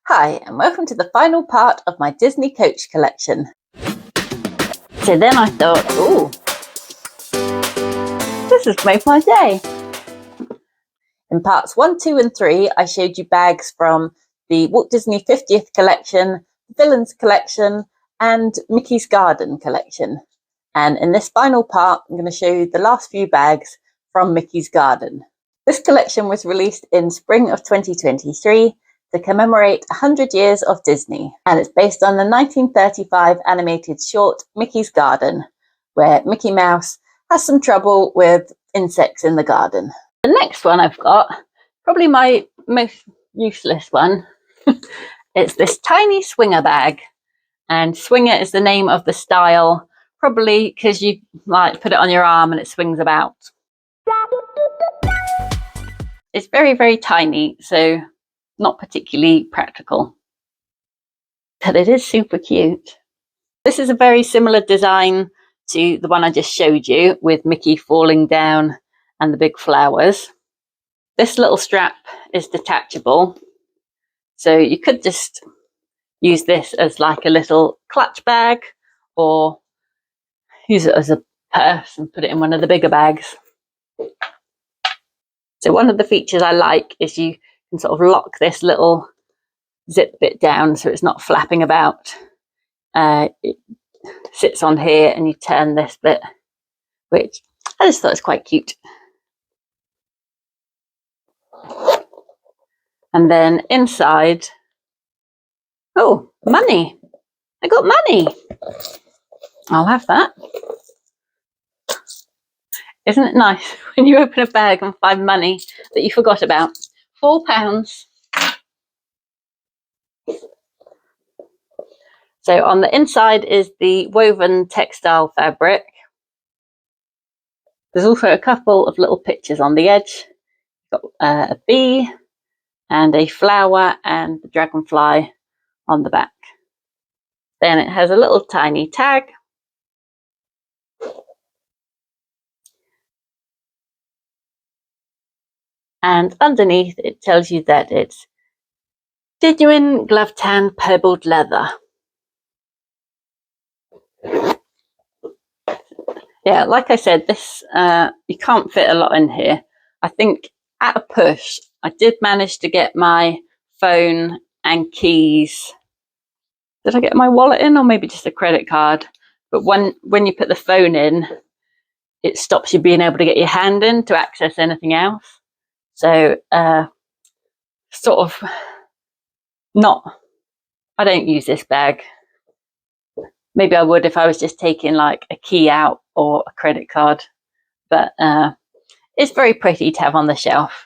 Hi, and welcome to the final part of my Disney coach collection. So then I thought, ooh, this has made my day. In parts 1, 2, and 3, I showed you bags from the Walt Disney 50th collection, Villains collection, and Mickey's Garden collection. And in this final part, I'm going to show you the last few bags from Mickey's Garden. This collection was released in spring of 2023 to commemorate 100 years of Disney, and it's based on the 1935 animated short Mickey's Garden, where Mickey Mouse has some trouble with insects in the garden. The next one I've got, probably my most useless one, it's this tiny swinger bag, and swinger is the name of the style, probably because you might put it on your arm and it swings about. It's very, very tiny, so not particularly practical, but it is super cute. This is a very similar design to the one I just showed you, with Mickey falling down and the big flowers. This little strap is detachable, so you could just use this as like a little clutch bag, or use it as a purse and put it in one of the bigger bags. So one of the features I like is you can sort of lock this little zip bit down so it's not flapping about. It sits on here and you turn this bit, which I just thought was quite cute. And then inside, oh, money. I got money. I'll have that. Isn't it nice when you open a bag and find money that you forgot about? £4. So on the inside is the woven textile fabric. There's also a couple of little pictures on the edge. Got a bee and a flower and the dragonfly on the back. Then it has a little tiny tag. And underneath it tells you that it's genuine glove-tanned pebbled leather. Yeah, like I said, this you can't fit a lot in here. I think at a push, I did manage to get my phone and keys. Did I get my wallet in, or maybe just a credit card? But when you put the phone in, it stops you being able to get your hand in to access anything else. So sort of not, I don't use this bag. Maybe I would if I was just taking like a key out or a credit card, but it's very pretty to have on the shelf.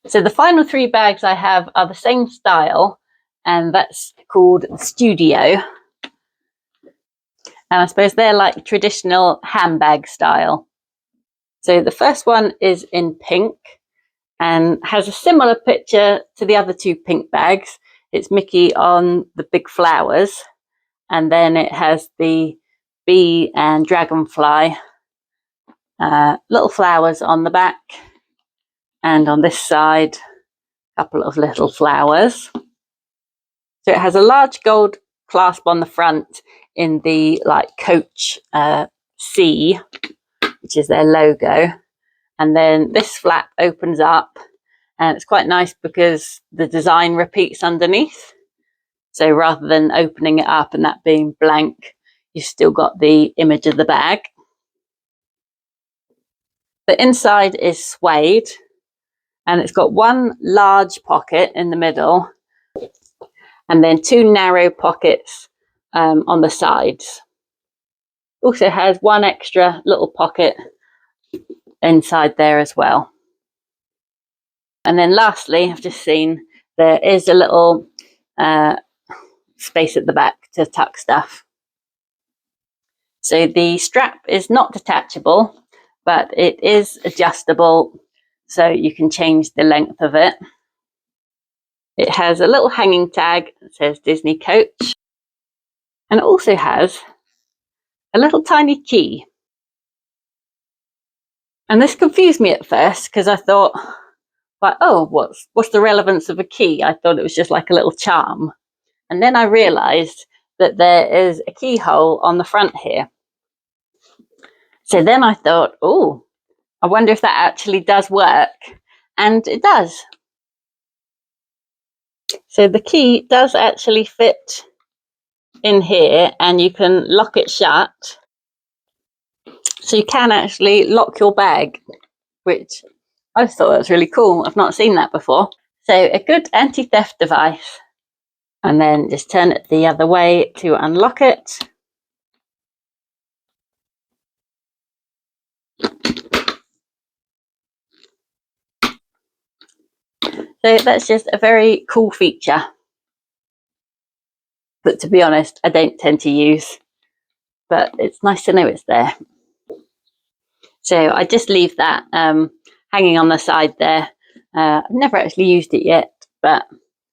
So the final 3 bags I have are the same style, and that's called Studio. And I suppose they're like traditional handbag style. So the first one is in pink and has a similar picture to the other 2 pink bags. It's Mickey on the big flowers, and then it has the bee and dragonfly, little flowers on the back, and on this side, a couple of little flowers. So it has a large gold clasp on the front in the like Coach C, which is their logo, and then this flap opens up. And it's quite nice because the design repeats underneath. So rather than opening it up and that being blank, you've still got the image of the bag. The inside is suede, and it's got one large pocket in the middle and then 2 narrow pockets on the sides. Also has one extra little pocket inside there as well. And then lastly, I've just seen there is a little space at the back to tuck stuff. So the strap is not detachable, but it is adjustable, so you can change the length of it. It has a little hanging tag that says Disney Coach, and it also has a little tiny key. And this confused me at first because I thought, Like, oh, what's the relevance of a key? I thought it was just like a little charm. And then I realized that there is a keyhole on the front here. So then I thought, oh, I wonder if that actually does work. And it does. So the key does actually fit in here, and you can lock it shut. So you can actually lock your bag, which I thought that was really cool. I've not seen that before. So a good anti-theft device. And then just turn it the other way to unlock it. So that's just a very cool feature. But to be honest, I don't tend to use. But it's nice to know it's there. So I just leave that hanging on the side there. I've never actually used it yet, but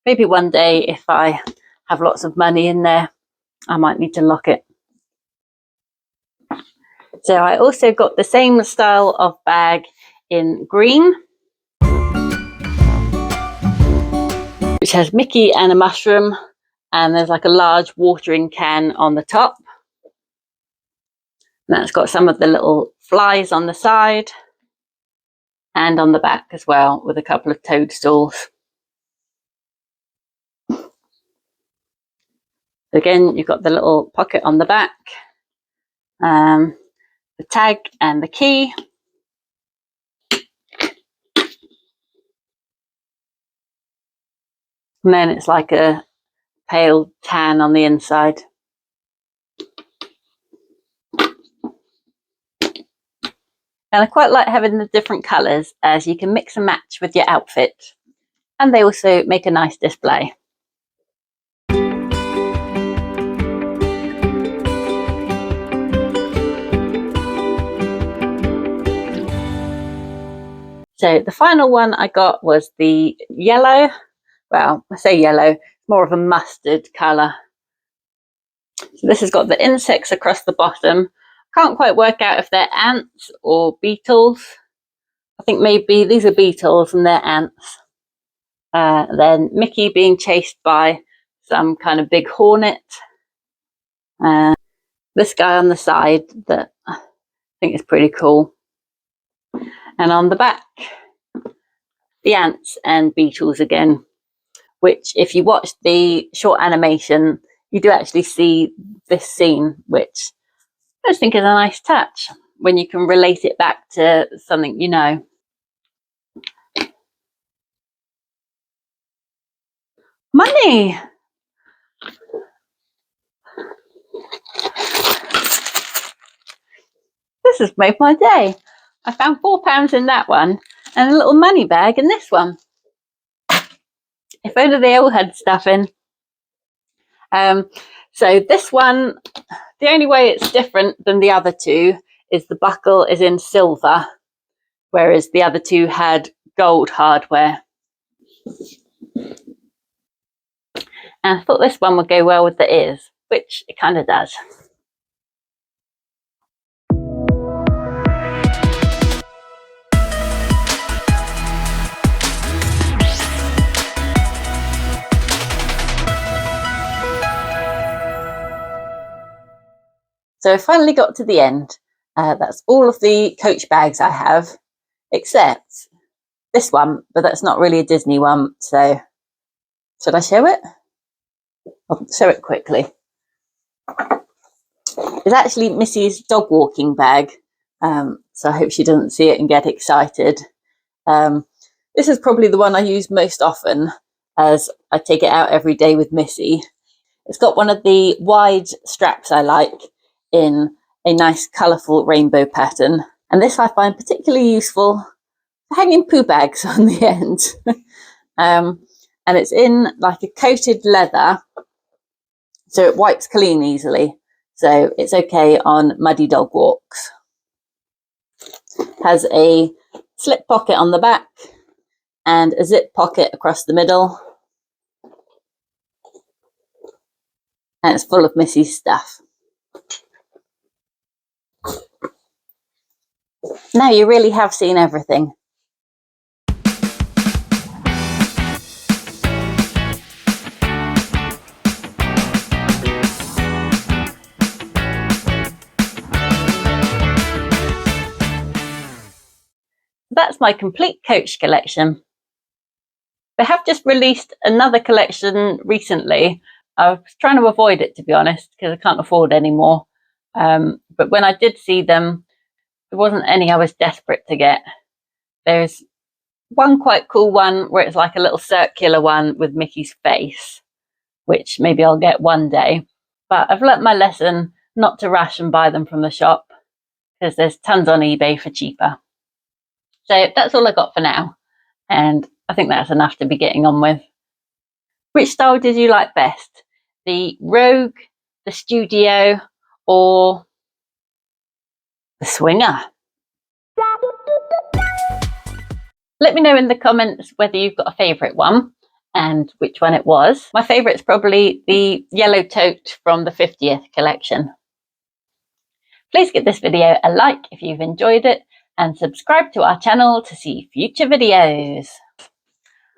maybe one day if I have lots of money in there, I might need to lock it. So I also got the same style of bag in green, which has Mickey and a mushroom, and there's like a large watering can on the top. And that's got some of the little flies on the side and on the back as well, with a couple of toadstools. Again, you've got the little pocket on the back, the tag and the key. And then it's like a pale tan on the inside. And I quite like having the different colours, as you can mix and match with your outfit. And they also make a nice display. So the final one I got was the yellow. Well, I say yellow, more of a mustard colour. So this has got the insects across the bottom. Can't quite work out if they're ants or beetles. I think maybe these are beetles and they're ants. Then Mickey being chased by some kind of big hornet. This guy on the side that I think is pretty cool. And on the back, the ants and beetles again, which if you watch the short animation, you do actually see this scene, which I just think is a nice touch when you can relate it back to something you know. Money! This has made my day. I found £4 in that one and a little money bag in this one. If only they all had stuff in. So this one, the only way it's different than the other two is the buckle is in silver, whereas the other two had gold hardware. And I thought this one would go well with the ears, which it kind of does. So I finally got to the end. That's all of the Coach bags I have, except this one, but that's not really a Disney one. So should I show it? I'll show it quickly. It's actually Missy's dog walking bag. So I hope she doesn't see it and get excited. This is probably the one I use most often, as I take it out every day with Missy. It's got one of the wide straps I like in a nice colourful rainbow pattern. And this I find particularly useful for hanging poo bags on the end. And it's in like a coated leather, so it wipes clean easily. So it's okay on muddy dog walks. Has a slip pocket on the back and a zip pocket across the middle. And it's full of Missy's stuff. Now you really have seen everything. that's my complete coach collection. They have just released another collection recently. I was trying to avoid it, to be honest, because I can't afford any more. But when I did see them, there wasn't any I was desperate to get. There's one quite cool one where it's like a little circular one with Mickey's face, which maybe I'll get one day. But I've learnt my lesson not to rush and buy them from the shop, because there's tons on eBay for cheaper. So that's all I got for now. And I think that's enough to be getting on with. Which style did you like best? The Rogue, the Studio, or the Swinger? Let me know in the comments whether you've got a favourite one and which one it was. My favourite's probably the yellow tote from the 50th collection. Please give this video a like if you've enjoyed it, and subscribe to our channel to see future videos.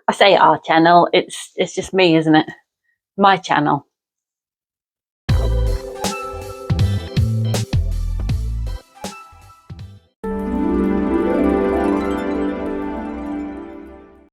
I say our channel, it's just me, isn't it? My channel.